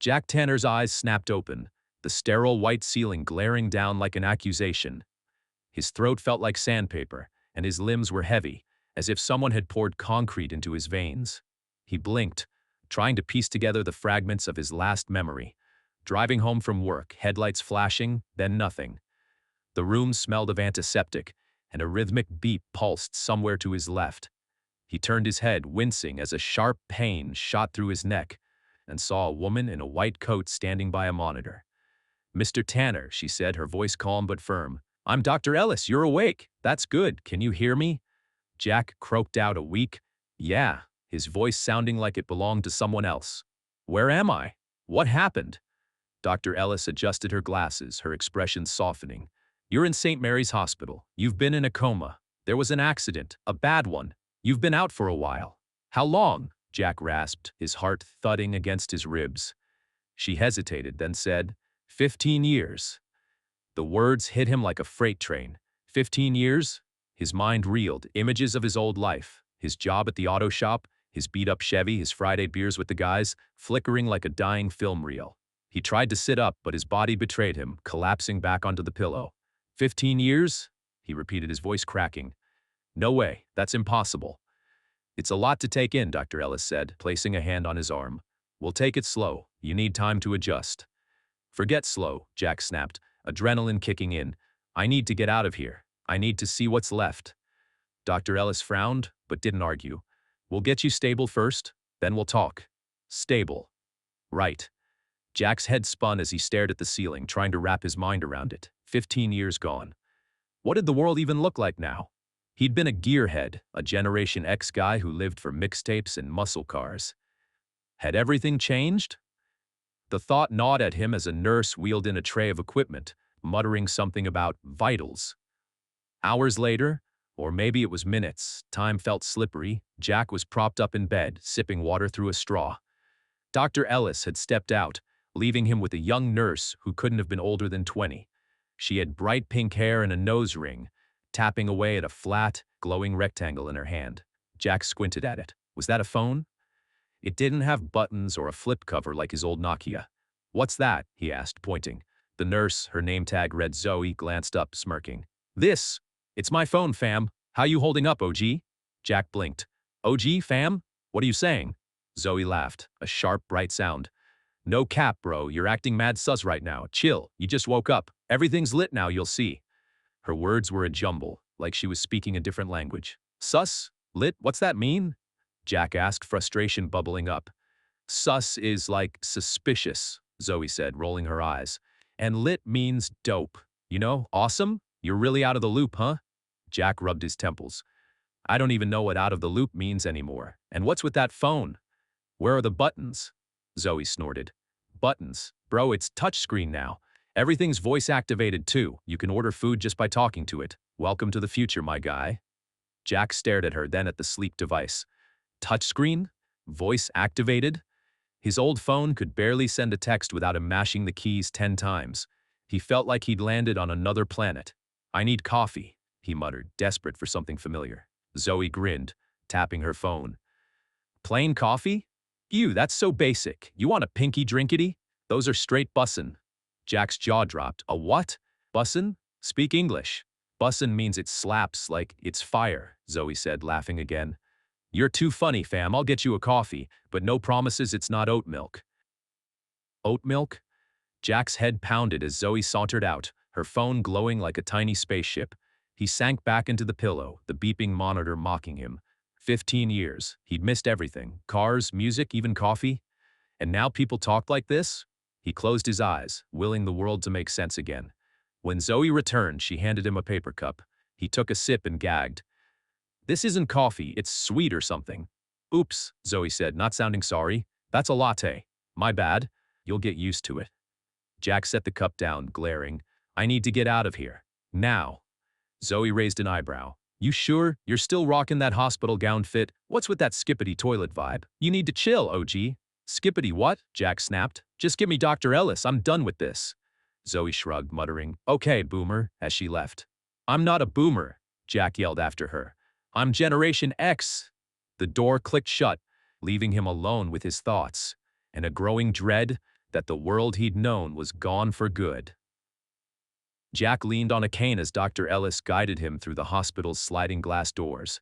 Jack Tanner's eyes snapped open, the sterile white ceiling glaring down like an accusation. His throat felt like sandpaper, and his limbs were heavy, as if someone had poured concrete into his veins. He blinked, trying to piece together the fragments of his last memory. Driving home from work, headlights flashing, then nothing. The room smelled of antiseptic, and a rhythmic beat pulsed somewhere to his left. He turned his head, wincing as a sharp pain shot through his neck, and saw a woman in a white coat standing by a monitor. "Mr. Tanner," she said, her voice calm but firm. "I'm Dr. Ellis, you're awake. That's good. Can you hear me?" Jack croaked out a weak, "Yeah," his voice sounding like it belonged to someone else. "Where am I? What happened?" Dr. Ellis adjusted her glasses, her expression softening. "You're in St. Mary's Hospital. You've been in a coma. There was an accident, a bad one. You've been out for a while." "How long?" Jack rasped, his heart thudding against his ribs. She hesitated, then said, 15 years. The words hit him like a freight train. 15 years? His mind reeled, images of his old life, his job at the auto shop, his beat-up Chevy, his Friday beers with the guys, flickering like a dying film reel. He tried to sit up, but his body betrayed him, collapsing back onto the pillow. 15 years? He repeated, his voice cracking. "No way, that's impossible." "It's a lot to take in," Dr. Ellis said, placing a hand on his arm. "We'll take it slow. You need time to adjust." "Forget slow," Jack snapped, adrenaline kicking in. "I need to get out of here. I need to see what's left." Dr. Ellis frowned, but didn't argue. "We'll get you stable first, then we'll talk." "Stable." "Right." Jack's head spun as he stared at the ceiling, trying to wrap his mind around it. 15 years gone. What did the world even look like now? He'd been a gearhead, a Generation X guy who lived for mixtapes and muscle cars. Had everything changed? The thought gnawed at him as a nurse wheeled in a tray of equipment, muttering something about vitals. Hours later, or maybe it was minutes, time felt slippery. Jack was propped up in bed, sipping water through a straw. Dr. Ellis had stepped out, leaving him with a young nurse who couldn't have been older than 20. She had bright pink hair and a nose ring, tapping away at a flat, glowing rectangle in her hand. Jack squinted at it. Was that a phone? It didn't have buttons or a flip cover like his old Nokia. "What's that?" he asked, pointing. The nurse, her name tag read Zoe, glanced up, smirking. "This? It's my phone, fam. How you holding up, OG?" Jack blinked. "OG, fam? What are you saying?" Zoe laughed, a sharp, bright sound. "No cap, bro. You're acting mad sus right now. Chill. You just woke up. Everything's lit now, you'll see." Her words were a jumble, like she was speaking a different language. "Sus? Lit? What's that mean?" Jack asked, frustration bubbling up. "Sus is like suspicious," Zoe said, rolling her eyes. "And lit means dope. You know, awesome? You're really out of the loop, huh?" Jack rubbed his temples. "I don't even know what out of the loop means anymore. And what's with that phone? Where are the buttons?" Zoe snorted. "Buttons? Bro, it's touchscreen now. Everything's voice-activated too. You can order food just by talking to it. Welcome to the future, my guy." Jack stared at her, then at the sleek device. Touchscreen? Voice-activated? His old phone could barely send a text without him mashing the keys 10 times. He felt like he'd landed on another planet. "I need coffee," he muttered, desperate for something familiar. Zoe grinned, tapping her phone. "Plain coffee? Ew, that's so basic. You want a pinky drinkity? Those are straight bussin'." Jack's jaw dropped. "A what? Bussin'? Speak English." "Bussin' means it slaps like it's fire," Zoe said, laughing again. "You're too funny, fam. I'll get you a coffee, but no promises it's not oat milk." Oat milk? Jack's head pounded as Zoe sauntered out, her phone glowing like a tiny spaceship. He sank back into the pillow, the beeping monitor mocking him. 15 years. He'd missed everything. Cars, music, even coffee. And now people talked like this? He closed his eyes, willing the world to make sense again. When Zoe returned, she handed him a paper cup. He took a sip and gagged. "This isn't coffee, it's sweet or something." "Oops," Zoe said, not sounding sorry. "That's a latte. My bad. You'll get used to it." Jack set the cup down, glaring. "I need to get out of here. Now." Zoe raised an eyebrow. "You sure? You're still rocking that hospital gown fit? What's with that skippity toilet vibe? You need to chill, OG." "Skippity what?" Jack snapped. "Just give me Dr. Ellis, I'm done with this." Zoe shrugged, muttering, "Okay, boomer," as she left. "I'm not a boomer," Jack yelled after her. "I'm Generation X." The door clicked shut, leaving him alone with his thoughts, and a growing dread, that the world he'd known was gone for good. Jack leaned on a cane as Dr. Ellis guided him through the hospital's sliding glass doors.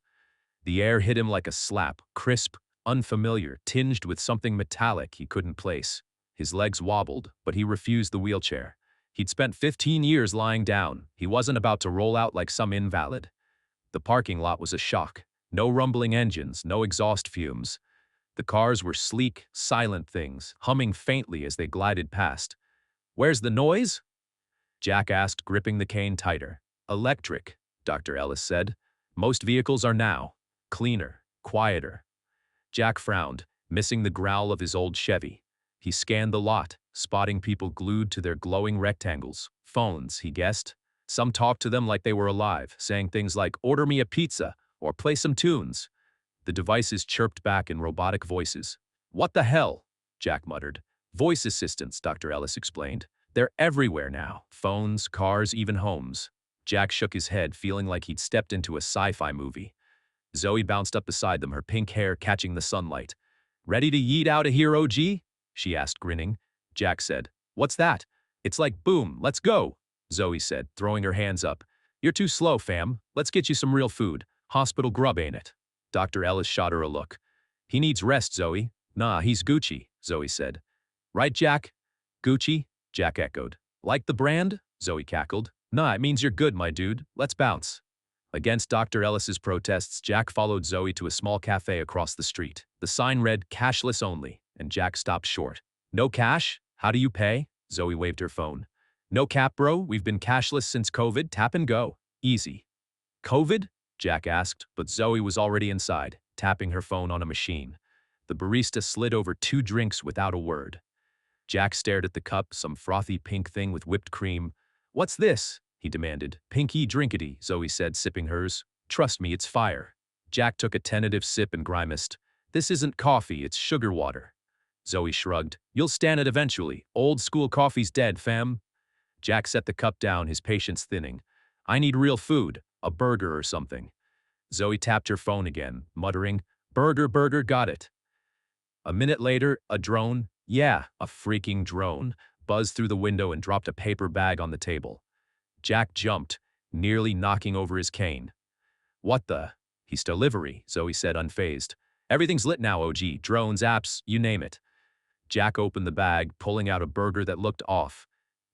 The air hit him like a slap, crisp, unfamiliar, tinged with something metallic he couldn't place. His legs wobbled, but he refused the wheelchair. He'd spent 15 years lying down. He wasn't about to roll out like some invalid. The parking lot was a shock. No rumbling engines, no exhaust fumes. The cars were sleek, silent things, humming faintly as they glided past. "Where's the noise?" Jack asked, gripping the cane tighter. "Electric," Dr. Ellis said. "Most vehicles are now. Cleaner, quieter." Jack frowned, missing the growl of his old Chevy. He scanned the lot, spotting people glued to their glowing rectangles. Phones, he guessed. Some talked to them like they were alive, saying things like, "Order me a pizza," or "Play some tunes." The devices chirped back in robotic voices. "What the hell?" Jack muttered. "Voice assistants," Dr. Ellis explained. "They're everywhere now. Phones, cars, even homes." Jack shook his head, feeling like he'd stepped into a sci-fi movie. Zoe bounced up beside them, her pink hair catching the sunlight. "Ready to yeet out of here, OG?" she asked, grinning. Jack said, "What's that?" "It's like boom, let's go," Zoe said, throwing her hands up. "You're too slow, fam. Let's get you some real food. Hospital grub, ain't it?" Dr. Ellis shot her a look. "He needs rest, Zoe." "Nah, he's Gucci," Zoe said. "Right, Jack?" "Gucci?" Jack echoed. "Like the brand?" Zoe cackled. "Nah, it means you're good, my dude. Let's bounce." Against Dr. Ellis's protests, Jack followed Zoe to a small cafe across the street. The sign read, "Cashless only," and Jack stopped short. "No cash? How do you pay?" Zoe waved her phone. "No cap, bro. We've been cashless since COVID. Tap and go. Easy." "COVID?" Jack asked, but Zoe was already inside, tapping her phone on a machine. The barista slid over 2 drinks without a word. Jack stared at the cup, some frothy pink thing with whipped cream. "What's this?" he demanded. "Pinky drinkity," Zoe said, sipping hers. "Trust me, it's fire." Jack took a tentative sip and grimaced. "This isn't coffee, it's sugar water." Zoe shrugged. "You'll stand it eventually. Old school coffee's dead, fam." Jack set the cup down, his patience thinning. "I need real food, a burger or something." Zoe tapped her phone again, muttering, Burger, got it." A minute later, a drone, yeah, a freaking drone, buzzed through the window and dropped a paper bag on the table. Jack jumped, nearly knocking over his cane. "What the?" "He's delivery," Zoe said, unfazed. "Everything's lit now, OG. Drones, apps, you name it." Jack opened the bag, pulling out a burger that looked off.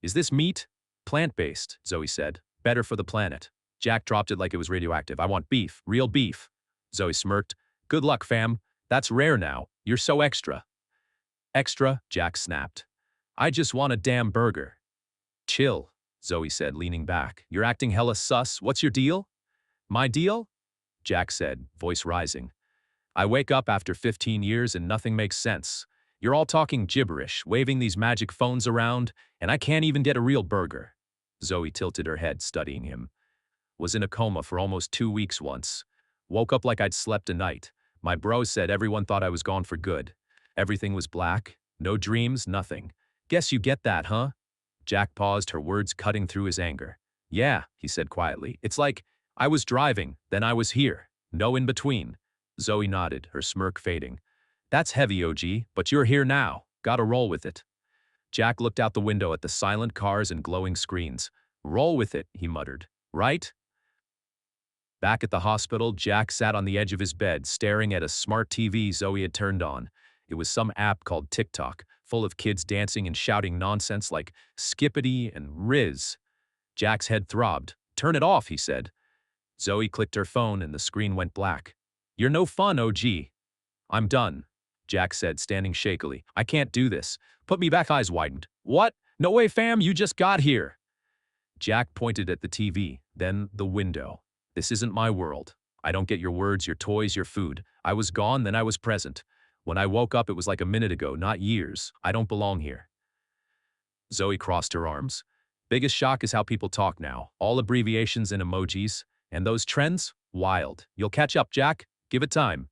"Is this meat?" "Plant-based," Zoe said. "Better for the planet." Jack dropped it like it was radioactive. "I want beef, real beef." Zoe smirked. "Good luck, fam. That's rare now. You're so extra." "Extra?" Jack snapped. "I just want a damn burger." "Chill," Zoe said, leaning back. "You're acting hella sus. What's your deal?" "My deal?" Jack said, voice rising. "I wake up after 15 years and nothing makes sense. You're all talking gibberish, waving these magic phones around, and I can't even get a real burger." Zoe tilted her head, studying him. "Was in a coma for almost 2 weeks once. Woke up like I'd slept a night. My bros said everyone thought I was gone for good. Everything was black. No dreams, nothing. Guess you get that, huh?" Jack paused, her words cutting through his anger. "Yeah," he said quietly. "It's like I was driving, then I was here. No in between." Zoe nodded, her smirk fading. "That's heavy, OG, but you're here now. Gotta roll with it." Jack looked out the window at the silent cars and glowing screens. "Roll with it," he muttered. "Right?" Back at the hospital, Jack sat on the edge of his bed, staring at a smart TV Zoe had turned on. It was some app called TikTok, full of kids dancing and shouting nonsense like Skippity and Riz. Jack's head throbbed. "Turn it off," he said. Zoe clicked her phone and the screen went black. "You're no fun, OG." "I'm done," Jack said, standing shakily. "I can't do this. Put me back." Eyes widened. "What? No way, fam, you just got here." Jack pointed at the TV, then the window. "This isn't my world. I don't get your words, your toys, your food. I was gone, then I was present. When I woke up, it was like a minute ago, not years. I don't belong here." Zoe crossed her arms. "Biggest shock is how people talk now. All abbreviations and emojis. And those trends? Wild. You'll catch up, Jack. Give it time."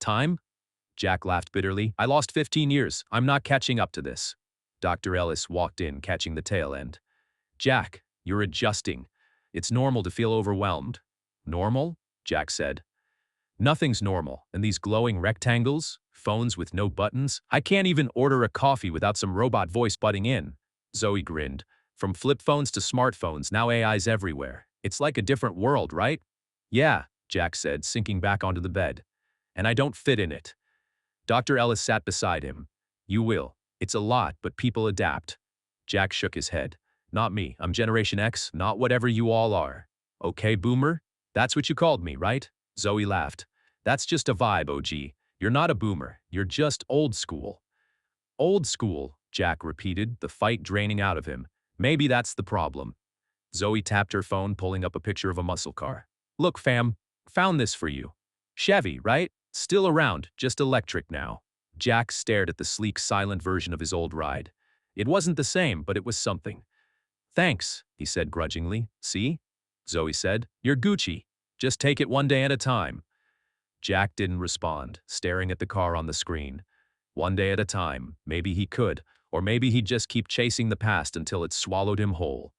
"Time?" Jack laughed bitterly. "I lost 15 years. I'm not catching up to this." Dr. Ellis walked in, catching the tail end. "Jack, you're adjusting. It's normal to feel overwhelmed." "Normal?" Jack said. "Nothing's normal, and these glowing rectangles? phones with no buttons? I can't even order a coffee without some robot voice butting in. Zoe grinned. From flip phones to smartphones, now AI's everywhere. It's like a different world, right? Yeah, Jack said, sinking back onto the bed. And I don't fit in it. Dr. Ellis sat beside him. You will. It's a lot, but people adapt. Jack shook his head. Not me. I'm Generation X, not whatever you all are. Okay, boomer? That's what you called me, right? Zoe laughed. That's just a vibe, OG. You're not a boomer. You're just old school. Old school, Jack repeated, the fight draining out of him. Maybe that's the problem. Zoe tapped her phone, pulling up a picture of a muscle car. Look, fam, found this for you. Chevy, right? Still around, just electric now. Jack stared at the sleek, silent version of his old ride. It wasn't the same, but it was something. Thanks, he said grudgingly. See? Zoe said. You're Gucci. Just take it one day at a time. Jack didn't respond, staring at the car on the screen. One day at a time, maybe he could, or maybe he'd just keep chasing the past until it swallowed him whole.